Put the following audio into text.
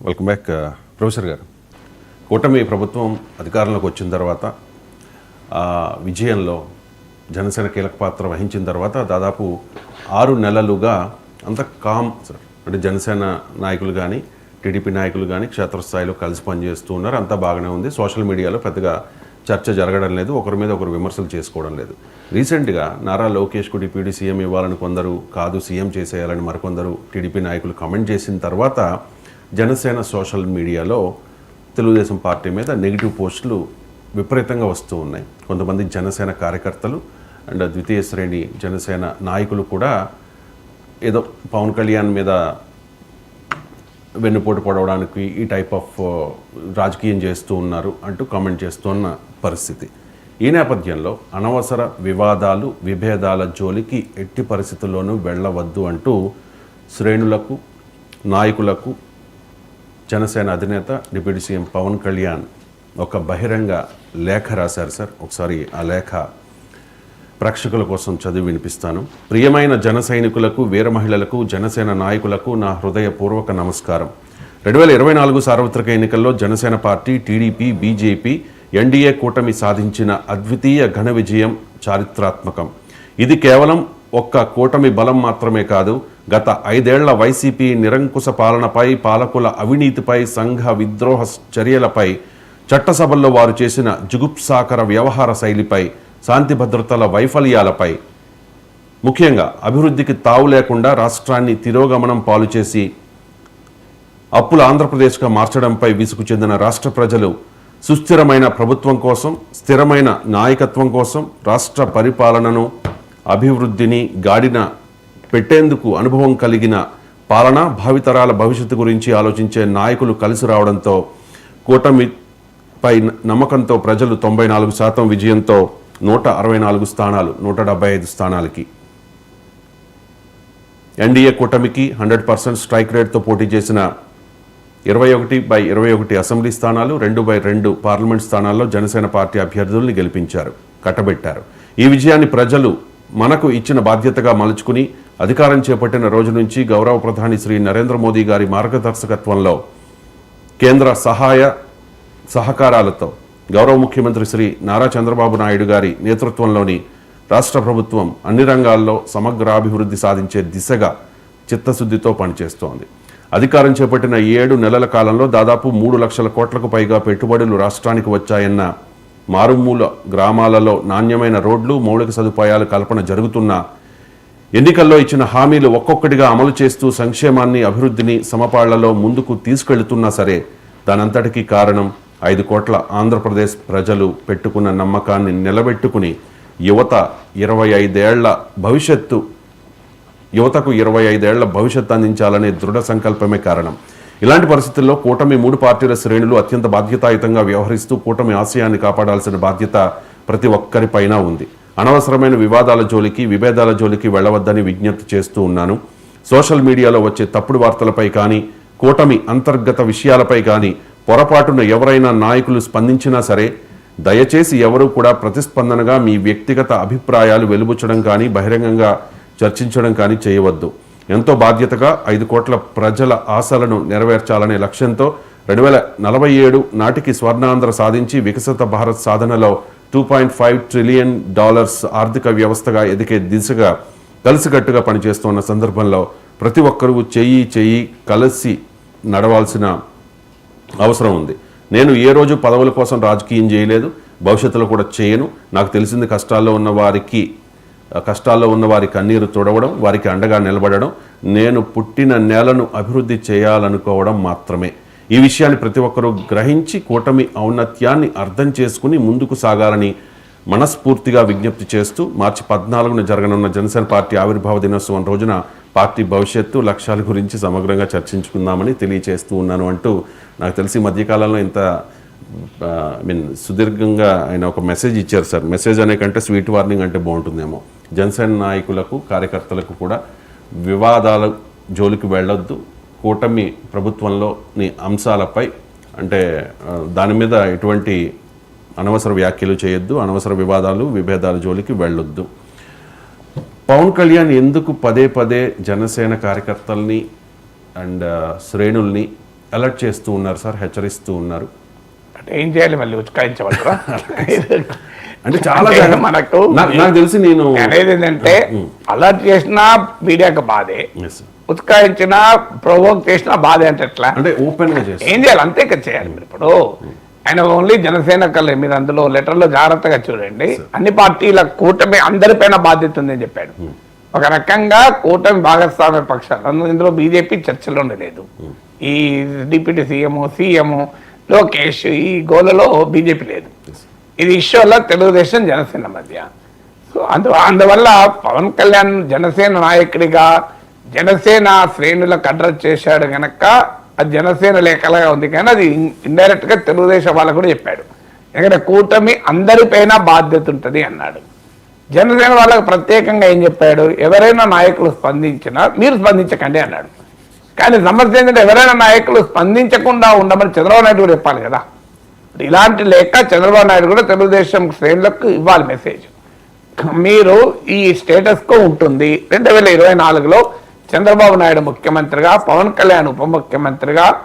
Welcome back professor గారు. కూటమి ప్రభుత్వం అధికారంలోకి వచ్చిన తర్వాత విజయంలో జనసేన కీలక పాత్ర వహించిన తర్వాత దాదాపు 6 నెలలుగా అంత కామ్ సార్. అంటే జనసేన నాయకులు కానీ టీడీపీ నాయకులు కానీ క్షేత్రస్థాయిలో కలిసి పనిచేస్తూ ఉన్నారు. అంతా బాగానే ఉంది. సోషల్ మీడియాలో పెద్దగా చర్చ జరగడం లేదు, ఒకరి మీద ఒకరు విమర్శలు చేసుకోవడం లేదు. రీసెంట్గా నారా లోకేష్కు డిప్యూటీ సీఎం ఇవ్వాలని కొందరు, కాదు సీఎం చేసేయాలని మరికొందరు టీడీపీ నాయకులు కమెంట్ చేసిన తర్వాత జనసేన సోషల్ మీడియాలో తెలుగుదేశం పార్టీ మీద నెగిటివ్ పోస్టులు విపరీతంగా వస్తూ ఉన్నాయి. కొంతమంది జనసేన కార్యకర్తలు అండ్ ద్వితీయ శ్రేణి జనసేన నాయకులు కూడా ఏదో పవన్ కళ్యాణ్ మీద వెన్నుపోటు పడవడానికి ఈ టైప్ ఆఫ్ రాజకీయం చేస్తూ ఉన్నారు అంటూ కామెంట్ చేస్తున్న పరిస్థితి. ఈ నేపథ్యంలో అనవసర వివాదాలు, విభేదాల జోలికి ఎట్టి పరిస్థితుల్లోనూ వెళ్ళవద్దు అంటూ శ్రేణులకు, నాయకులకు జనసేన అధినేత డిప్యూటీ సీఎం పవన్ కళ్యాణ్ ఒక బహిరంగ లేఖ రాశారు సార్. ఒకసారి ఆ లేఖ ప్రేక్షకుల కోసం చదివి వినిపిస్తాను. ప్రియమైన జన సైనికులకు, వీర మహిళలకు, జనసేన నాయకులకు నా హృదయపూర్వక నమస్కారం. 2024 సార్వత్రిక ఎన్నికల్లో Janasena party, TDP, BJP, NDA కూటమి సాధించిన అద్వితీయ ఘన విజయం చారిత్రాత్మకం. ఇది కేవలం ఒక్క కూటమి బలం మాత్రమే కాదు, గత 5 ఏళ్ల వైసీపీ నిరంకుశ పాలనపై, పాలకుల అవినీతిపై, సంఘ విద్రోహ చర్యలపై, చట్టసభల్లో వారు చేసిన జుగుప్సాకర వ్యవహార శైలిపై, శాంతి భద్రతల వైఫల్యాలపై, ముఖ్యంగా అభివృద్ధికి తావు లేకుండా రాష్ట్రాన్ని తిరోగమనం పాలు చేసి అప్పుల ఆంధ్రప్రదేశ్గా మార్చడంపై విసుగు చెందిన రాష్ట్ర ప్రజలు సుస్థిరమైన ప్రభుత్వం కోసం, స్థిరమైన నాయకత్వం కోసం, రాష్ట్ర పరిపాలనను, అభివృద్ధిని గాడిన పెట్టేందుకు అనుభవం కలిగిన పాలన, భావితరాల భవిష్యత్తు గురించి ఆలోచించే నాయకులు కలిసి రావడంతో కూటమిపై నమ్మకంతో ప్రజలు 94% విజయంతో 164 స్థానాలు 175 స్థానాలకి, ఎన్డీఏ కూటమికి 100% స్ట్రైక్ రేట్తో పోటీ చేసిన 21/21 అసెంబ్లీ స్థానాలు, 2/2 పార్లమెంట్ స్థానాల్లో జనసేన పార్టీ అభ్యర్థుల్ని గెలిపించారు, కట్టబెట్టారు. ఈ విజయాన్ని ప్రజలు మనకు ఇచ్చిన బాధ్యతగా మలుచుకుని అధికారం చేపట్టిన రోజు నుంచి గౌరవ ప్రధాని శ్రీ నరేంద్ర మోదీ గారి మార్గదర్శకత్వంలో, కేంద్ర సహాయ సహకారాలతో గౌరవ ముఖ్యమంత్రి శ్రీ నారా చంద్రబాబు నాయుడు గారి నేతృత్వంలోని రాష్ట్ర ప్రభుత్వం అన్ని రంగాల్లో సమగ్రాభివృద్ధి సాధించే దిశగా చిత్తశుద్ధితో పనిచేస్తోంది. అధికారం చేపట్టిన 7 నెలల కాలంలో దాదాపు 3 లక్షల కోట్లకు పైగా పెట్టుబడులు రాష్ట్రానికి వచ్చాయన్న, మారుమూల గ్రామాలలో నాణ్యమైన రోడ్లు, మౌలిక సదుపాయాల కల్పన జరుగుతున్నా, ఎన్నికల్లో ఇచ్చిన హామీలు ఒక్కొక్కటిగా అమలు చేస్తూ సంక్షేమాన్ని, అభివృద్ధిని సమపాళ్లలో ముందుకు తీసుకెళ్తున్నా సరే, దానంతటికీ కారణం 5 కోట్ల ఆంధ్రప్రదేశ్ ప్రజలు పెట్టుకున్న నమ్మకాన్ని నిలబెట్టుకుని యువతకు 25 ఏళ్ల భవిష్యత్తు అందించాలనే దృఢ సంకల్పమే కారణం. ఇలాంటి పరిస్థితుల్లో కూటమి 3 పార్టీల శ్రేణులు అత్యంత బాధ్యతాయుతంగా వ్యవహరిస్తూ కూటమి ఆశయాన్ని కాపాడాల్సిన బాధ్యత ప్రతి ఒక్కరిపైన ఉంది. అనవసరమైన వివాదాల జోలికి, విభేదాల జోలికి వెళ్లవద్దని విజ్ఞప్తి చేస్తూ ఉన్నాను. సోషల్ మీడియాలో వచ్చే తప్పుడు వార్తలపై కానీ, కూటమి అంతర్గత విషయాలపై కానీ పొరపాటున ఎవరైనా నాయకులు స్పందించినా సరే, దయచేసి ఎవరూ కూడా ప్రతిస్పందనగా మీ వ్యక్తిగత అభిప్రాయాలు వెలుబుచ్చడం కానీ, బహిరంగంగా చర్చించడం కానీ చేయవద్దు. ఎంతో బాధ్యతగా 5 కోట్ల ప్రజల ఆశలను నెరవేర్చాలనే లక్ష్యంతో 2047 నాటికి స్వర్ణాంధ్ర సాధించి వికసిత భారత్ సాధనలో $2.5 ట్రిలియన్ ఆర్థిక వ్యవస్థగా ఎదిగే దిశగా కలిసికట్టుగా పనిచేస్తున్న సందర్భంలో ప్రతి ఒక్కరూ చెయ్యి కలిసి నడవాల్సిన అవసరం ఉంది. నేను ఏ రోజు పదవుల కోసం రాజకీయం చేయలేదు, భవిష్యత్తులో కూడా చేయను. నాకు తెలిసింది కష్టాల్లో ఉన్న వారి కన్నీరు తుడవడం, వారికి అండగా నిలబడడం, నేను పుట్టిన నేలను అభివృద్ధి చేయాలనుకోవడం మాత్రమే. ఈ విషయాన్ని ప్రతి ఒక్కరూ గ్రహించి కూటమి ఔన్నత్యాన్ని అర్థం చేసుకుని ముందుకు సాగాలని మనస్ఫూర్తిగా విజ్ఞప్తి చేస్తూ, మార్చి 14న జరగనున్న జనసేన పార్టీ ఆవిర్భావ దినోత్సవం రోజున పార్టీ భవిష్యత్తు లక్ష్యాల గురించి సమగ్రంగా చర్చించుకుందామని తెలియచేస్తూ ఉన్నాను అంటూ, నాకు తెలిసి మధ్యకాలంలో ఇంత సుదీర్ఘంగా ఆయన ఒక మెసేజ్ ఇచ్చారు సార్. మెసేజ్ అనే కంటే స్వీట్ వార్నింగ్ అంటే బాగుంటుందేమో. జనసేన నాయకులకు, కార్యకర్తలకు కూడా వివాదాల జోలికి వెళ్ళొద్దు, కూటమి ప్రభుత్వంలోని అంశాలపై అంటే దాని మీద ఎటువంటి అనవసర వ్యాఖ్యలు చేయొద్దు, అనవసర వివాదాలు, విభేదాల జోలికి వెళ్ళొద్దు. పవన్ కళ్యాణ్ ఎందుకు పదే జనసేన కార్యకర్తల్ని అండ్ శ్రేణుల్ని అలర్ట్ చేస్తూ ఉన్నారు సార్, హెచ్చరిస్తూ ఉన్నారు. అంటే ఏం చేయాలి మళ్ళీ ఉత్కాయించవలరా? అంటే చాలా మనకు నాకు తెలిసి నేను అనేది ఏంటంటే అలర్ట్ చేసినా మీడియాకి బాధే, Yes, sir. ఉత్కాయించినా ప్రొవోక్ చేసినా బాధే. అంటే ఎట్లా అంటే ఓపెన్ గా చేస్తారు. ఏం చేయాలి? అంతే కదా చేయాలి. మీరు ఇప్పుడు ఆయన ఓన్లీ జనసేన కలే, మీరు అందులో లెటర్లో జాగ్రత్తగా చూడండి, అన్ని పార్టీల కూటమి అందరిపైన బాధ్యత ఉందని చెప్పాడు. ఒక రకంగా కూటమి భాగస్వామ్య పక్షాలు, ఇందులో బీజేపీ చర్చలోనే లేదు. ఈ డిప్యూటీ సీఎం లోకేష్ ఈ గోలలో బీజేపీ లేదు. ఇది ఇష్యూలో తెలుగుదేశం జనసేన మధ్య. సో అందువల్ల పవన్ కళ్యాణ్ జనసేన నాయకుడిగా జనసేన శ్రేణులకు అడ్రస్ చేశాడు కనుక అది జనసేన లేఖలుగా ఉంది, కానీ అది ఇండైరెక్ట్గా తెలుగుదేశం వాళ్ళకు కూడా చెప్పాడు. ఎందుకంటే కూటమి అందరిపైన బాధ్యత ఉంటుంది అన్నాడు. జనసేన వాళ్ళకు ప్రత్యేకంగా ఏం చెప్పాడు? ఎవరైనా నాయకులు స్పందించినా మీరు స్పందించకండి అన్నాడు. కానీ సమస్య ఏంటంటే ఎవరైనా నాయకులు స్పందించకుండా ఉండమని చంద్రబాబు నాయుడు కూడా చెప్పాలి కదా. ఇలాంటి లేక చంద్రబాబు నాయుడు కూడా తెలుగుదేశం శ్రేణులకు ఇవ్వాలి మెసేజ్. మీరు ఈ స్టేటస్కో ఉంటుంది. 2024లో చంద్రబాబు నాయుడు ముఖ్యమంత్రిగా, పవన్ కళ్యాణ్ ఉప ముఖ్యమంత్రిగా,